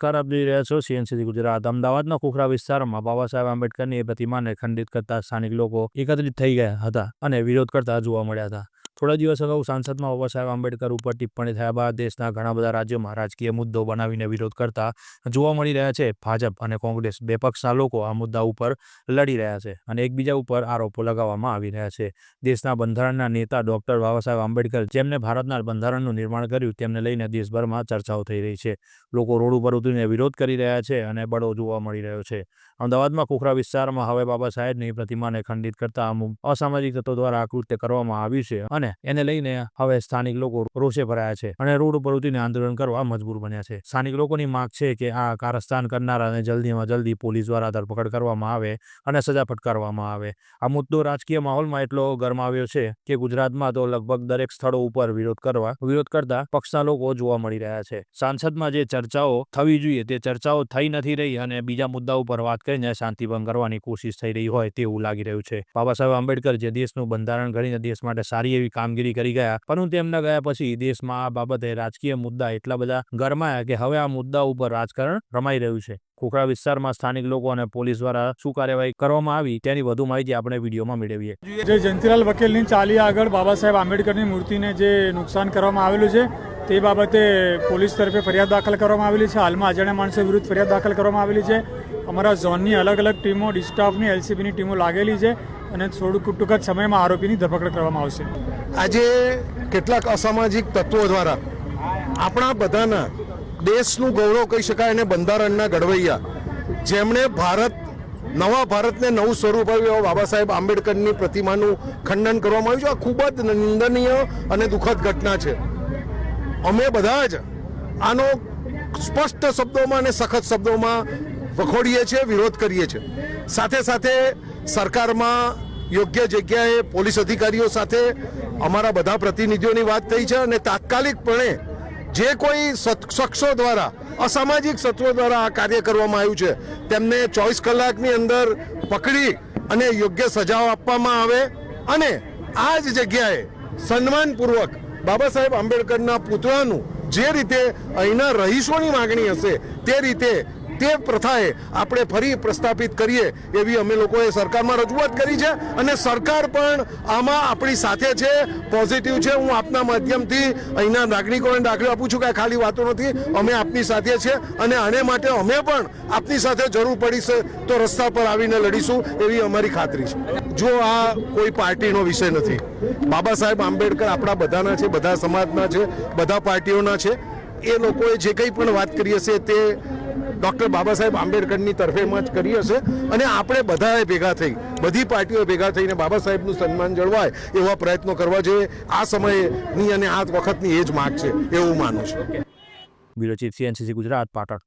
નમસ્કાર, આપ જોઈ રહ્યા છો સીએનસીસી ગુજરાત। અમદાવાદના ખોખરા વિસ્તારમાં બાબા સાહેબ આંબેડકરની પ્રતિમાને ખંડિત કરતા સ્થાનિક લોકો એકત્રિત થઈ ગયા હતા અને વિરોધ કરતા જોવા મળ્યા હતા। થોડા દિવસ અગાઉ સાંસદમાં બાબા સાહેબ આંબેડકર ઉપર ટિપ્પણી થયા બાદ દેશના ઘણા બધા રાજ્યોમાં રાજકીય મુદ્દો બનાવીને વિરોધ કરતા જોવા મળી રહ્યા છે। ભાજપ અને કોંગ્રેસ બે પક્ષના લોકો આ મુદ્દા ઉપર લડી રહ્યા છે અને એકબીજા ઉપર આરોપો લગાવવામાં આવી રહ્યા છે। દેશના બંધારણના નેતા ડોક્ટર બાબા સાહેબ આંબેડકર, જેમને ભારતના બંધારણનું નિર્માણ કર્યું, તેમને લઈને દેશભરમાં ચર્ચાઓ થઈ રહી છે। લોકો રોડ ઉપર ઉતરીને વિરોધ કરી રહ્યા છે અને બળો જોવા મળી રહ્યો છે। અમદાવાદમાં ખોખરા વિસ્તારમાં હવે બાબા સાહેબની પ્રતિમાને ખંડિત કરતા અમુક અસામાજિક તત્વો દ્વારા આ કૃત્ય કરવામાં આવ્યું છે અને એને લઈને હવે સ્થાનિક લોકો રોષે ભરાયા છે અને રોડ ઉપર ઉતરીને આંદોલન કરવા મજબૂર બન્યા છે। સ્થાનિક લોકોની માંગ છે કે આ કારસ્તાન કરનારાને જલ્દીમાં જલ્દી પોલીસ દ્વારા ધરપકડ કરવામાં આવે અને સજા ફટકારવામાં આવે। આ મુદ્દો રાજકીય માહોલમાં એટલો ગરમાવ્યો છે કે ગુજરાતમાં તો લગભગ દરેક સ્થળો ઉપર વિરોધ કરતા પક્ષના લોકો જોવા મળી રહ્યા છે। સાંસદમાં જે ચર્ચાઓ થવી જોઈએ તે ચર્ચાઓ થઈ નથી રહી અને બીજા મુદ્દા ઉપર વાત કરીને શાંતિભંગ કરવાની કોશિશ થઈ રહી હોય તેવું લાગી રહ્યું છે। બાબા સાહેબ આંબેડકર જે દેશનું બંધારણ ઘડીને દેશ માટે સારી એવી કામગીરી કરી ગયા, પરંતુ એમના ગયા પછી દેશમાં આ બાબતે રાજકીય મુદ્દા એટલા બધા ગરમાયા કે હવે આ મુદ્દા ઉપર રાજકારણ રમાઈ રહ્યું છે। ખોખરા વિસ્તારમાં સ્થાનિક લોકો અને પોલીસ દ્વારા શું કાર્યવાહી કરવામાં આવી તેની વધુ માહિતી આપણે વિડીયોમાં મેળવીએ। જે જયંતિલાલ વકીલની ચાલી આગળ બાબા સાહેબ આંબેડકરની મૂર્તિને જે નુકસાન કરવામાં આવેલું છે તે બાબતે પોલીસ તરફે ફરિયાદ દાખલ કરવામાં આવેલી છે। હાલમાં અજાણ્યા માણસો વિરુદ્ધ ફરિયાદ દાખલ કરવામાં આવેલી છે। અમારા ઝોનની અલગ અલગ ટીમો, ડિસ્ટાફની, એલસીબીની ટીમો લાગેલી છે અને થોડુંક ટૂંક જ સમયમાં આરોપીની ધરપકડ કરવામાં આવશે। આજે કેટલાક અસામાજિક તત્વો દ્વારા આપણા બધાના દેશનું ગૌરવ કહી શકાય અને બંધારણના ઘડવૈયા, જેમણે નવા ભારતને નવું સ્વરૂપ આપ્યું બાબા સાહેબ આંબેડકરની પ્રતિમાનું ખંડન કરવામાં આવ્યું છે। આ ખૂબ જ નિંદનીય અને દુઃખદ ઘટના છે। અમે બધા જ આનો સ્પષ્ટ શબ્દોમાં અને સખત શબ્દોમાં વખોડીએ છીએ, વિરોધ કરીએ છીએ। સાથે સાથે સરકારમાં યોગ્ય જગ્યાએ પોલીસ અધિકારીઓ સાથે અમારા બધા પ્રતિનિધિઓની વાત થઈ છે અને તાત્કાલિકપણે જે કોઈ શખ્સો દ્વારા, અસામાજિક તત્વો દ્વારા આ કાર્ય કરવામાં આવ્યું છે તેમને 24 કલાકની અંદર પકડી અને યોગ્ય સજાઓ આપવામાં આવે અને આ જ જગ્યાએ સન્માનપૂર્વક બાબા સાહેબ આંબેડકરના પુતળાનું જે રીતે અહીંના રહીશોની માગણી હશે તે રીતે તે પ્રથાએ આપણે ફરી પ્રસ્થાપિત કરીએ એવી અમે લોકોએ સરકારમાં રજૂઆત કરી છે અને સરકાર પણ આમાં આપણી સાથે છે, પોઝિટિવ છે। હું આપના માધ્યમથી અહીંના નાગરિકોને દાખલો આપું છું કે આ ખાલી વાતો નથી, અમે આપની સાથે છે અને આને માટે અમે પણ આપની સાથે જરૂર પડી તો રસ્તા પર આવીને લડીશું એવી અમારી ખાતરી છે। જો આ કોઈ પાર્ટીનો વિષય નથી, બાબા સાહેબ આંબેડકર આપણા બધાના છે, બધા સમાજના છે, બધા પાર્ટીઓના છે। એ લોકોએ જે કંઈ પણ વાત કરી હશે તે ડૉક્ટર બાબા સાહેબ આંબેડકરની તરફેમાં જ કરી હશે અને આપણે બધાએ ભેગા થઈ, બધી પાર્ટીઓ ભેગા થઈને બાબા સાહેબનું સન્માન જળવાય એવા પ્રયત્નો કરવા જોઈએ। આ સમયની અને આ વખતની એ જ માગ છે એવું માનું છું। Bureau chief, CNCC Gujarat, Patan.